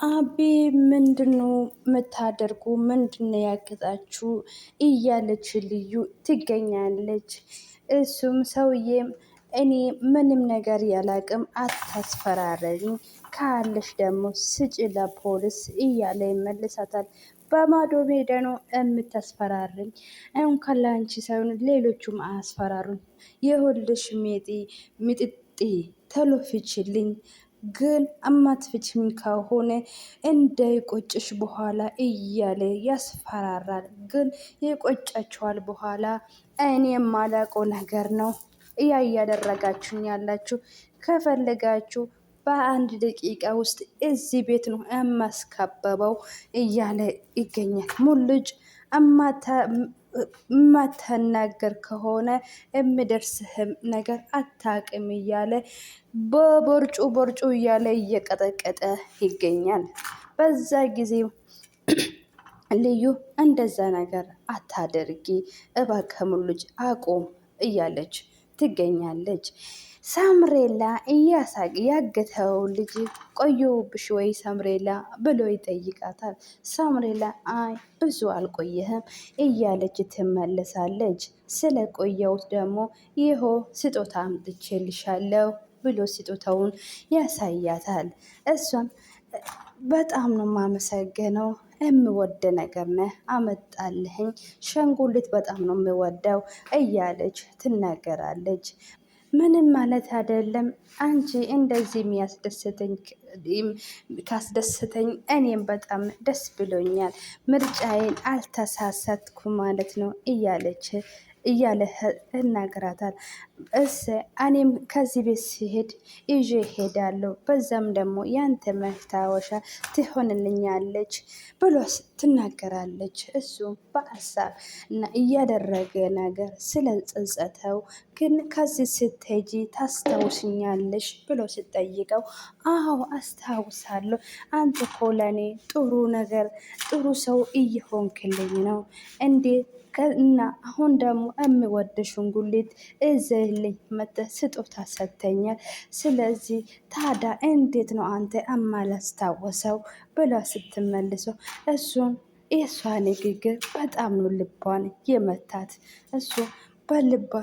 አቤ ምንድነው የምታደርጉ? ምንድነው ያገታችሁ? እያለች ልዩ ትገኛለች። እሱም ሰውዬም እኔ ምንም ነገር ያላቅም አታስፈራረኝ፣ ካለሽ ደግሞ ስጭ ለፖሊስ እያለ ይመልሳታል። በማዶ ሜዳ ነው የምታስፈራርኝ? እንኳን ላንቺ ሳይሆን ሌሎቹም አያስፈራሩኝ። የሁልሽ ሚጥጤ ተሎፍችልኝ፣ ግን እማትፍችኝ ከሆነ እንዳይቆጭሽ በኋላ እያለ ያስፈራራል። ግን ይቆጫችኋል በኋላ። እኔ የማላውቀው ነገር ነው እያደረጋችሁኝ ያላችሁ። ከፈለጋችሁ በአንድ ደቂቃ ውስጥ እዚህ ቤት ነው የማስከበበው እያለ ይገኛል። ሙልጭ እማተናገር ከሆነ የምደርስህም ነገር አታቅም እያለ በቦርጩ እያለ እየቀጠቀጠ ይገኛል። በዛ ጊዜ ልዩ እንደዛ ነገር አታደርጊ እባክህ ሙሉጭ አቁም እያለች ትገኛለች። ሳምሬላ እያሳቅ ያገተው ልጅ ቆየሁብሽ ወይ ሳምሬላ ብሎ ይጠይቃታል። ሳምሬላ አይ ብዙ አልቆየህም እያለች ትመለሳለች። ስለ ቆየሁት ደግሞ ይኸው ስጦታ አምጥቼልሻለሁ ብሎ ስጦታውን ያሳያታል። እሷም በጣም ነው የማመሰግነው፣ የምወደ ነገር ነህ አመጣልህኝ፣ ሸንጉሊት በጣም ነው የምወደው እያለች ትናገራለች። ምንም ማለት አይደለም፣ አንቺ እንደዚህ የሚያስደስተኝ ካስደስተኝ እኔም በጣም ደስ ብሎኛል፣ ምርጫዬን አልተሳሳትኩ ማለት ነው እያለ እናገራታል። እኔም ከዚህ ቤት ሲሄድ ይዤ እሄዳለሁ፣ በዛም ደግሞ ያንተ መታወሻ ትሆንልኛለች ብሎ ትናገራለች። እሱ በሀሳብ እና እያደረገ ነገር ስለጸጸተው ግን ከዚህ ስትሄጂ ታስታውሽኛለሽ ብሎ ስጠይቀው አዎ አስታውሳለሁ፣ አንተ እኮ ለኔ ጥሩ ነገር ጥሩ ሰው እየሆንክልኝ ነው እንዴ እና አሁን ደግሞ የምወድ ሸንጉሊት እዘህልኝ መጥተህ ስጦታ ሰጥተኛል። ስለዚህ ታዲያ እንዴት ነው አንተ እማላስታወሰው ብላ ስትመልሰው እሱን የእሷ ንግግር በጣም ነው ልቧን የመታት። እሱ በልባ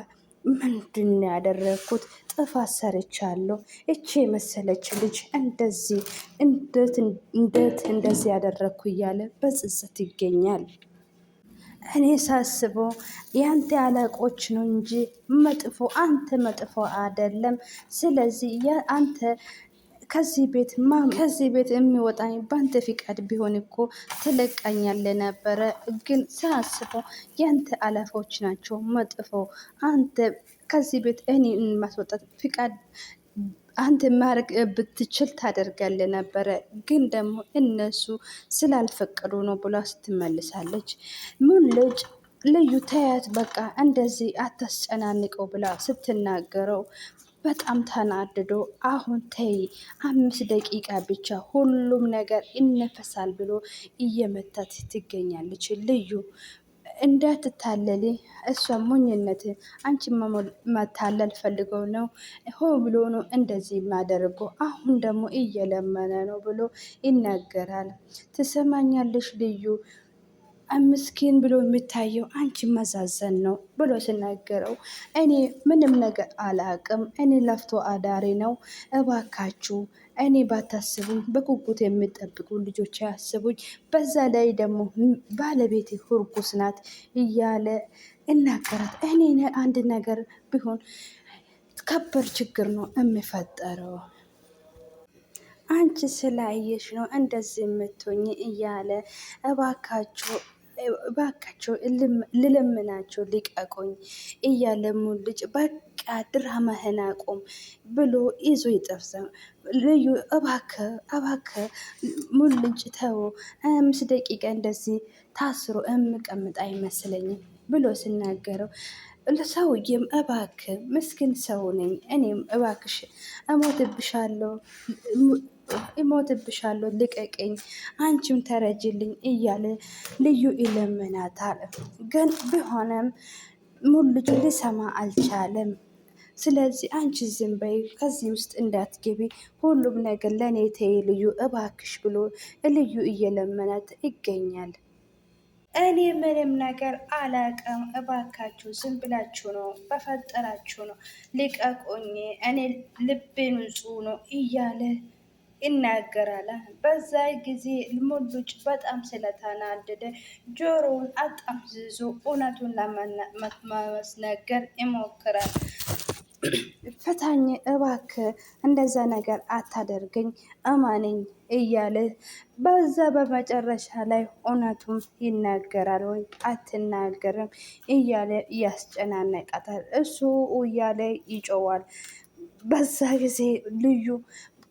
ምንድን ያደረግኩት ጥፋት ሰርቻለሁ፣ እቺ የመሰለች ልጅ እንዴት እንደዚህ ያደረግኩ እያለ በጽጸት ይገኛል። እኔ ሳስበው ያንተ አለቆች ነው እንጂ መጥፎ አንተ መጥፎ አይደለም። ስለዚህ አንተ ከዚህ ቤት የሚወጣኝ በአንተ ፍቃድ ቢሆን እኮ ትለቀኛለህ ነበረ። ግን ሳስበው ያንተ አለቆች ናቸው መጥፎ። አንተ ከዚህ ቤት እኔ ማስወጣት ፍቃድ አንተ ማድረግ ብትችል ታደርጋለህ ነበረ። ግን ደግሞ እነሱ ስላልፈቀዱ ነው ብላ ስትመልሳለች። ምን ልዩ ተያት በቃ እንደዚህ አታስጨናንቀው ብላ ስትናገረው በጣም ተናድዶ አሁን ተይ 5 ደቂቃ ብቻ ሁሉም ነገር ይነፈሳል ብሎ እየመታት ትገኛለች። ልዩ እንዳትታለሊ፣ እሷ ሞኝነት አንቺ መታለል ፈልገው ነው ሆ ብሎ ነው እንደዚህ የሚያደርገው። አሁን ደግሞ እየለመነ ነው ብሎ ይናገራል። ትሰማኛለሽ ልዩ ምስኪን ብሎ የሚታየው አንቺ መዛዘን ነው ብሎ ሲናገረው እኔ ምንም ነገር አላቅም፣ እኔ ለፍቶ አዳሪ ነው፣ እባካችሁ እኔ ባታስቡኝ በጉጉት የሚጠብቁ ልጆች ያስቡኝ፣ በዛ ላይ ደግሞ ባለቤቴ እርጉዝ ናት እያለ እናገራት። እኔ አንድ ነገር ቢሆን ከባድ ችግር ነው የሚፈጠረው፣ አንቺ ስላየሽ ነው እንደዚህ የምትሆኝ እያለ እባካቸው ልለምናቸው ልቀቁኝ እያለ ሙልጭ በቃ ድራማህን አቁም ብሎ ይዞ ይጠርዘ። ልዩ እባከ ሙልጭ ተው፣ 5 ደቂቃ እንደዚህ ታስሮ እምቀምጥ አይመስለኝም ብሎ ሲናገረው ለሰውዬም እባክ ምስኪን ሰው ነኝ እኔም እባክሽ እሞትብሻለሁ ልቀቀኝ፣ አንቺም ተረጅልኝ እያለ ልዩ ይለምናታል። ግን ቢሆንም ሙልጩ ሊሰማ አልቻለም። ስለዚህ አንቺ ዝም በይ፣ ከዚህ ውስጥ እንዳትገቢ፣ ሁሉም ነገር ለእኔ ተይ ልዩ እባክሽ ብሎ ልዩ እየለመናት ይገኛል። እኔ ምንም ነገር አላቅም፣ እባካችሁ ዝም ብላችሁ ነው፣ በፈጠራችሁ ነው ልቀቁኝ፣ እኔ ልቤ ንጹሕ ነው እያለ ይናገራል። በዛ ጊዜ ሙሉጭ በጣም ስለተናደደ ጆሮውን አጣምዝዞ እውነቱን ለማስነገር ይሞክራል። ፍታኝ እባክህ፣ እንደዛ ነገር አታደርገኝ፣ እማነኝ እያለ በዛ በመጨረሻ ላይ እውነቱም ይናገራል ወይ አትናገርም እያለ እያስጨናነቃታል። እሱ እያለ ይጮዋል። በዛ ጊዜ ልዩ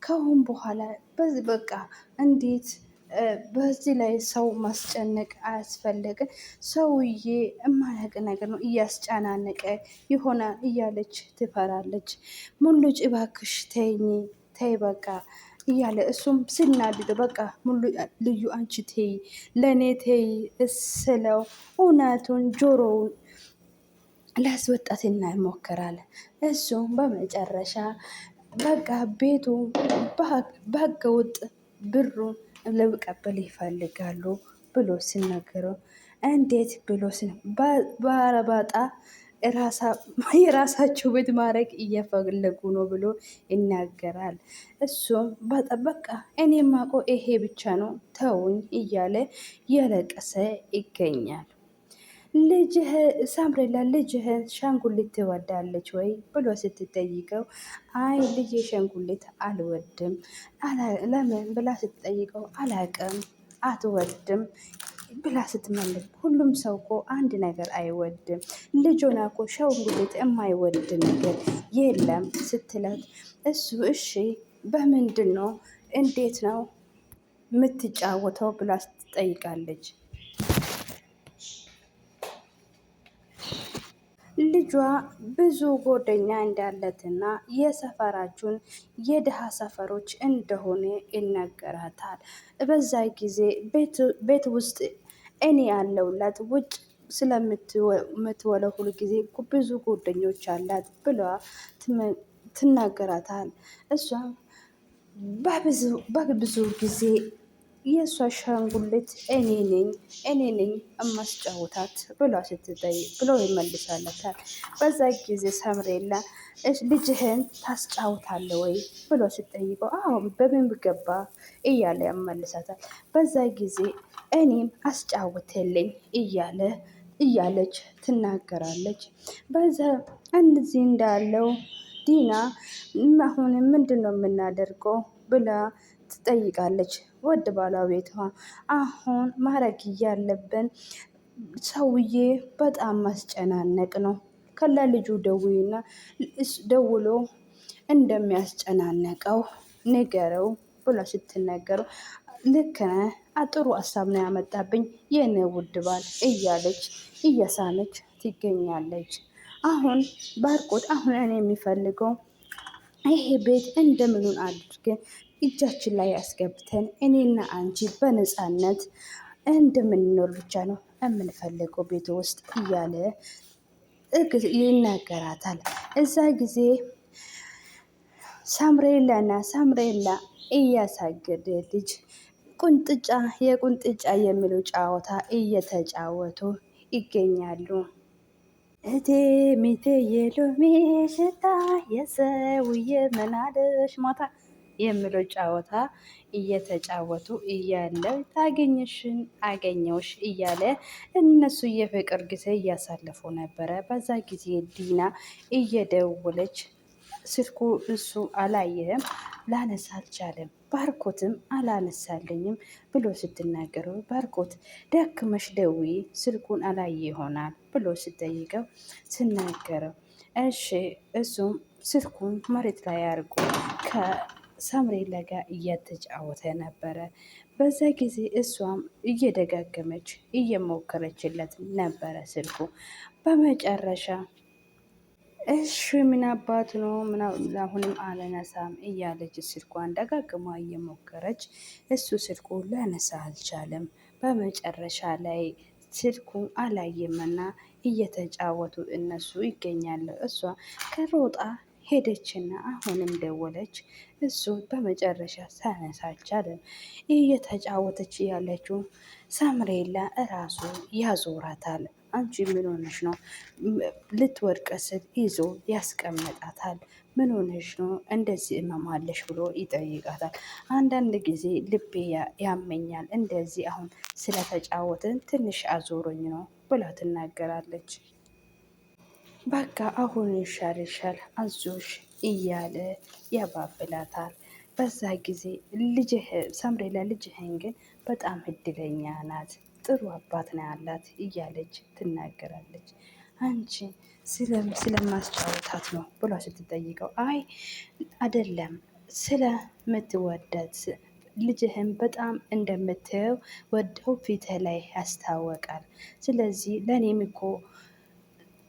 ከአሁን በኋላ በዚህ በቃ እንዴት በዚህ ላይ ሰው ማስጨነቅ አያስፈለግም። ሰውዬ እማያውቅ ነገር ነው እያስጨናነቀ ይሆናል እያለች ትፈራለች። ሙሉጭ እባክሽ ተይኝ፣ ተይ በቃ እያለ እሱም ስናድድ በቃ ሙሉ ልዩ አንቺ ተይ፣ ለእኔ ተይ እስለው እውነቱን ጆሮውን ሊያስወጣትና ይሞክራል። እሱም በመጨረሻ በቃ ቤቱ በህገ ወጥ ብሩን ለመቀበል ይፈልጋሉ ብሎ ሲናገረው እንዴት ብሎ በአረባጣ የራሳቸው ቤት ማድረግ እየፈለጉ ነው ብሎ ይናገራል። እሱም በቃ እኔ የማውቀው ይሄ ብቻ ነው ተውኝ እያለ እያለቀሰ ይገኛል። ልጅህ ሳምሬላ ልጅህ ሻንጉሊት ትወዳለች ወይ ብሎ ስትጠይቀው አይ ልጅ ሻንጉሊት አልወድም ለምን ብላ ስትጠይቀው አላቅም አትወድም ብላ ስትመልስ ሁሉም ሰው እኮ አንድ ነገር አይወድም ልጆና እኮ ሻንጉሊት የማይወድ ነገር የለም ስትላት እሱ እሺ በምንድን ነው እንዴት ነው የምትጫወተው ብላ ስትጠይቃለች። ልጇ ብዙ ጓደኛ እንዳለትና የሰፈራችሁን የድሃ ሰፈሮች እንደሆነ ይነገራታል። በዛ ጊዜ ቤት ውስጥ እኔ ያለውላት ውጭ ስለምትወለው ሁሉ ጊዜ ብዙ ጓደኞች አላት ብሏ ትናገራታል። እሷም በብዙ ጊዜ የእሷ አሻንጉሊት እኔ ነኝ እማስጫወታት ብሎ ስትጠይቅ ብሎ ይመልሳለታል። በዛ ጊዜ ሰምሬላ ልጅህን ታስጫውታለ ወይ ብሎ ስትጠይቀው አዎ በሚገባ እያለ ያመልሳታል። በዛ ጊዜ እኔም አስጫውትልኝ እያለች ትናገራለች። በዛ እንደዚህ እንዳለው ዲና አሁን ምንድን ነው የምናደርገው ብላ ትጠይቃለች። ወድ ባለቤቷ አሁን ማድረግ እያለብን ሰውዬ በጣም ማስጨናነቅ ነው ከለልጁ ደውሎ እንደሚያስጨናነቀው ንገረው ብሎ ስትነገረው ልክ ነህ ጥሩ ሀሳብ ነው ያመጣብኝ የኔ ውድ ባል እያለች እየሳመች ትገኛለች። አሁን ባርኮት አሁን እኔ የሚፈልገው ይሄ ቤት እንደምኑን አድርገን እጃችን ላይ ያስገብተን እኔና አንቺ በነፃነት እንደምንኖር ብቻ ነው የምንፈልገው ቤት ውስጥ እያለ ይናገራታል። እዛ ጊዜ ሳምሬላ እያሳገደ ልጅ የቁንጥጫ የሚለው ጨዋታ እየተጫወቱ ይገኛሉ። እቴ ሚቴ የሎሚ ሽታ የሰውዬ ምናለሽ ማታ የሚለው ጨዋታ እየተጫወቱ እያለ ታገኘሽን አገኘውሽ እያለ እነሱ የፍቅር ጊዜ እያሳለፉ ነበረ። በዛ ጊዜ ዲና እየደወለች ስልኩ እሱ አላየህም ላነሳ አልቻለም፣ ባርኮትም አላነሳልኝም ብሎ ስትናገረው ባርኮት ደክመሽ ደውዪ ስልኩን አላየ ይሆናል ብሎ ስጠይቀው ስናገረው እሺ እሱም ስልኩን መሬት ላይ አድርጎ ከሳምሬላ ጋር እየተጫወተ ነበረ። በዛ ጊዜ እሷም እየደጋገመች እየሞከረችለት ነበረ ስልኩ። በመጨረሻ እሺ ምን አባት ነው አሁንም አልነሳም እያለች ስልኳን ደጋግማ እየሞከረች እሱ ስልኩ ሊያነሳ አልቻለም። በመጨረሻ ላይ ስልኩ አላየምና እየተጫወቱ እነሱ ይገኛሉ። እሷ ከሮጣ ሄደችና አሁንም ደወለች። እሱ በመጨረሻ ሳነሳች አለ። እየተጫወተች ያለችው ሳምሬላ እራሱ ያዞራታል። አንቺ ምን ሆነሽ ነው? ልትወድቅ ስል ይዞ ያስቀምጣታል። ምን ሆነሽ ነው እንደዚህ እመማለሽ ብሎ ይጠይቃታል። አንዳንድ ጊዜ ልቤ ያመኛል እንደዚህ አሁን ስለተጫወትን ትንሽ አዞሮኝ ነው ብላ ትናገራለች። በቃ አሁን ይሻልሻል አዞሽ እያለ ያባብላታል። በዛ ጊዜ ልጅህ ሰምሬላ ልጅህን ግን በጣም እድለኛ ናት፣ ጥሩ አባት ነው ያላት እያለች ትናገራለች። አንቺ ስለማስጫወታት ነው ብሏ ስትጠይቀው አይ አይደለም ስለምትወደት ልጅህን በጣም እንደምትየው ወደው ፊትህ ላይ ያስታወቃል። ስለዚህ ለእኔም እኮ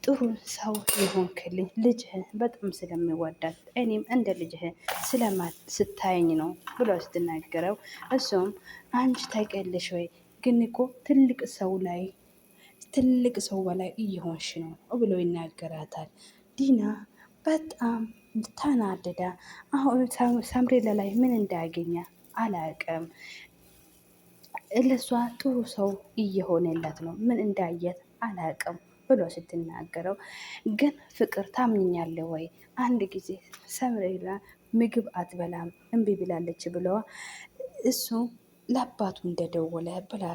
ጥሩ ሰው የሆንክልኝ ልጅህን በጣም ስለሚወዳት እኔም እንደ ልጅህ ስታየኝ ነው ብሎ ስትናገረው እሱም አንቺ ታውቂያለሽ ወይ ግን እኮ ትልቅ ሰው በላይ እየሆንሽ ነው ብሎ ይናገራታል። ዲና በጣም ተናደዳ አሁን ሳምሬላ ላይ ምን እንዳያገኘ አላውቅም። ለሷ ጥሩ ሰው እየሆነላት ነው፣ ምን እንዳየት አላውቅም ብሎ ስትናገረው ግን ፍቅር ታምኛለህ ወይ? አንድ ጊዜ ሰምሬላ ምግብ አትበላም እምቢ ብላለች ብለዋ እሱ ለአባቱ እንደደወለ ብላ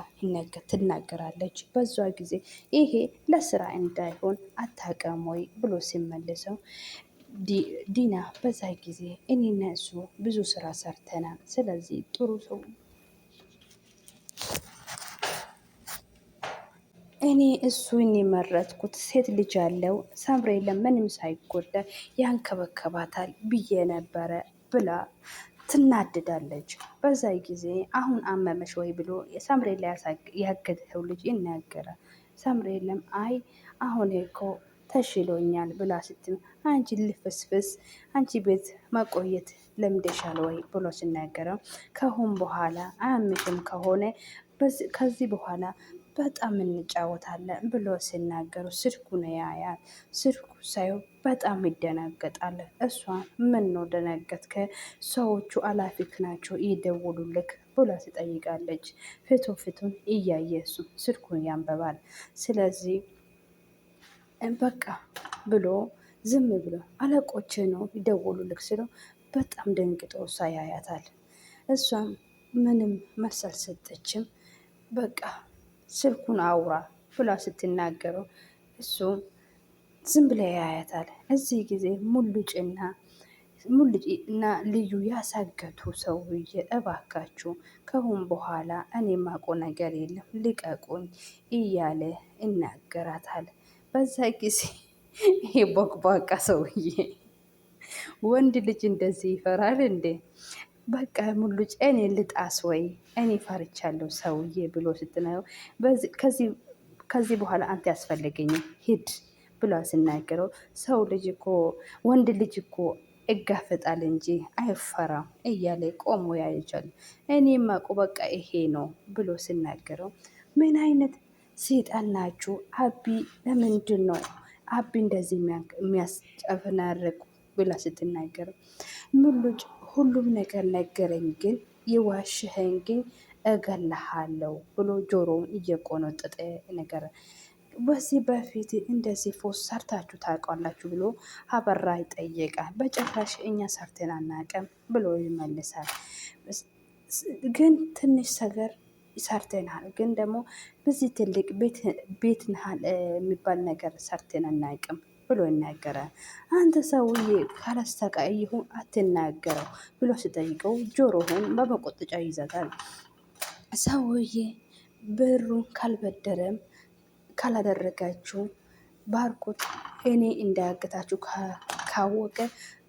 ትናገራለች። በዛ ጊዜ ይሄ ለስራ እንዳይሆን አታውቅም ወይ ብሎ ሲመልሰው ዲና በዛ ጊዜ እኔና እሱ ብዙ ስራ ሰርተናል። ስለዚህ ጥሩ ሰው እኔ እሱን የመረጥኩት ሴት ልጅ ያለው ሳምሬላ ምንም ሳይጎዳ ያንከበከባታል ብዬ ነበረ ብላ ትናድዳለች። በዛ ጊዜ አሁን አመመሽ ወይ ብሎ ሳምሬላ ያገተው ልጅ ይናገራል። ሳምሬለም አይ አሁን እኮ ተሽሎኛል ብላ ስትል አንቺ ልፍስፍስ አንቺ ቤት መቆየት ለምደሻል ወይ ብሎ ሲናገረው ከሁን በኋላ አያምሽም ከሆነ ከዚህ በኋላ በጣም እንጫወታለን ብሎ ሲናገሩ ስልኩን ያያል። ስልኩ ሳየው በጣም ይደናገጣል። እሷ ምን ነው ደነገጥከ? ሰዎቹ አላፊክ ናቸው ይደውሉልክ ብላ ትጠይቃለች። ፊቱን እያየ እሱ ስልኩን ያንበባል። ስለዚህ በቃ ብሎ ዝም ብሎ አለቆች ነው ይደውሉልክ ስለው በጣም ደንግጦ እሷ ያያታል። እሷም ምንም መሰል ሰጠችም። በቃ ስልኩን አውራ ብላ ስትናገረው እሱ ዝም ብላ ያያታል። እዚህ ጊዜ ሙሉጭና ልዩ ያሳገቱ ሰውዬ እባካችሁ ከሁን በኋላ እኔ ማቆ ነገር የለም ልቀቁኝ እያለ ይናገራታል። በዛ ጊዜ ይሄ ቦቅቧቃ ሰውዬ ወንድ ልጅ እንደዚህ ይፈራል እንዴ? በቃ ሙሉጭ እኔ ልጣስ ወይ እኔ ፈርቻለሁ ሰውዬ ብሎ ስትነው ከዚህ በኋላ አንተ ያስፈልገኝም ሂድ ብሎ ሲናገረው ሰው ልጅ እኮ ወንድ ልጅ እኮ እጋፍጣል እንጂ አይፈራም እያለ ቆሞ ያይቻል። እኔም አውቁ በቃ ይሄ ነው ብሎ ሲናገረው ምን አይነት ሴጣን ናችሁ? አቢ ለምንድን ነው አቢ እንደዚህ የሚያስጨፍናርቁ ብላ ስትናገረው ሙሉጭ ሁሉም ነገር ነገረኝ፣ ግን የዋሽህን ግን እገልሃለሁ ብሎ ጆሮውን እየቆነጠጠ ነገር በዚህ በፊት እንደዚህ ፎስ ሰርታችሁ ታውቃላችሁ ብሎ አበራ ይጠየቃል። በጭራሽ እኛ ሰርተን አናውቅም ብሎ ይመልሳል። ግን ትንሽ ሰገር ሰርተናል፣ ግን ደግሞ በዚህ ትልቅ ቤት ናሃል የሚባል ነገር ሰርተን አናውቅም ብሎ ይናገራል። አንተ ሰውዬ ካላስተቃየሁ አትናገረው ብሎ ሲጠይቀው ጆሮውን በመቆጠጫ ይዘታል። ሰውዬ ብሩን ካልበደረም ካላደረጋችሁ ባርኮት እኔ እንዳያግታችሁ ካወቀ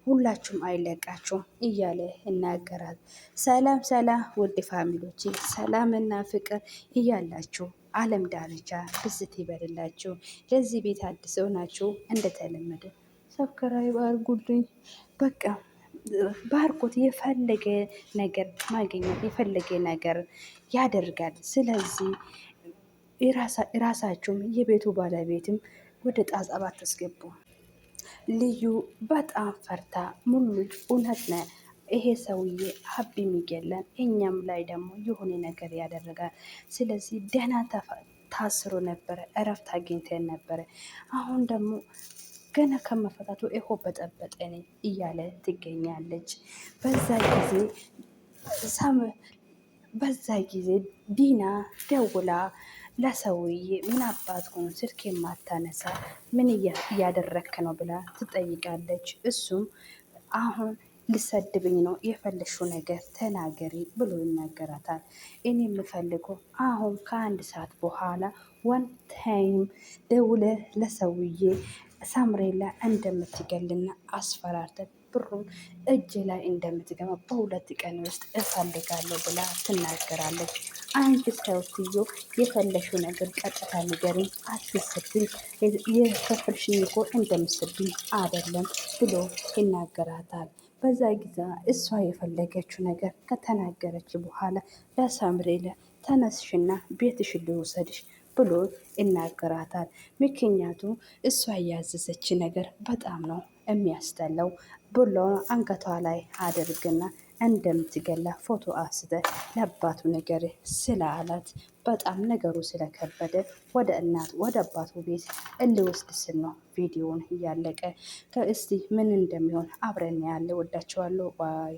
ሁላችሁም አይለቃችሁም እያለ ይናገራል። ሰላም ሰላም ውድ ፋሚሊዎቼ፣ ሰላምና ፍቅር እያላችሁ ዓለም ዳርቻ ብዝት ይበልላችሁ። ለዚህ ቤት አዲሰው ናችሁ እንደተለመደ ሰብስክራይብ አድርጉልኝ። በቃ ባርኮት የፈለገ ነገር ማግኘት የፈለገ ነገር ያደርጋል። ስለዚህ ራሳቸውም የቤቱ ባለቤትም ወደ ጣጻ ባታስገቡ። ልዩ በጣም ፈርታ ሙሉ እውነት ነ ይሄ ሰውዬ ሀብ የሚገለን እኛም ላይ ደግሞ የሆነ ነገር ያደረጋል። ስለዚህ ደህና ታስሮ ነበረ፣ እረፍት አግኝተን ነበረ። አሁን ደግሞ ገና ከመፈታቱ ይሆ በጠበጠኔ እያለ ትገኛለች። በዛ ጊዜ ዲና ደውላ ለሰውዬ ምን አባት ሆኖ ስልክ የማታነሳ ምን እያደረክ ነው ብላ ትጠይቃለች። እሱም አሁን ልሰድብኝ ነው የፈለሽው ነገር ተናገሪ ብሎ ይናገራታል። እኔ የምፈልገው አሁን ከአንድ ሰዓት በኋላ ዋን ታይም ደውለ ለሰውዬ ሳምሬላ እንደምትገልና አስፈራርተን ብሩን እጅ ላይ እንደምትገባ በሁለት ቀን ውስጥ እፈልጋለሁ ብላ ትናገራለች። አንቺ ሰውዬው የፈለሽው ነገር ቀጥታ ንገሪኝ፣ አትስብኝ፣ የከፈልሽኝ እኮ እንደምስብኝ አይደለም ብሎ ይናገራታል። በዛ ጊዜ እሷ የፈለገችው ነገር ከተናገረች በኋላ ለሳምሬለ ተነስሽና ቤትሽን ልውሰድሽ ብሎ ይናገራታል። ምክንያቱ እሷ ያዘዘች ነገር በጣም ነው የሚያስጠላው ብሎ አንገቷ ላይ አድርግና እንደምትገላ ፎቶ አንስተ ለአባቱ ነገር ስላላት በጣም ነገሩ ስለከበደ ወደ አባቱ ቤት እንዲወስድ ስል ነው ቪዲዮውን እያለቀ። ከእስቲ ምን እንደሚሆን አብረን ያለ ወዳቸዋለሁ ባይ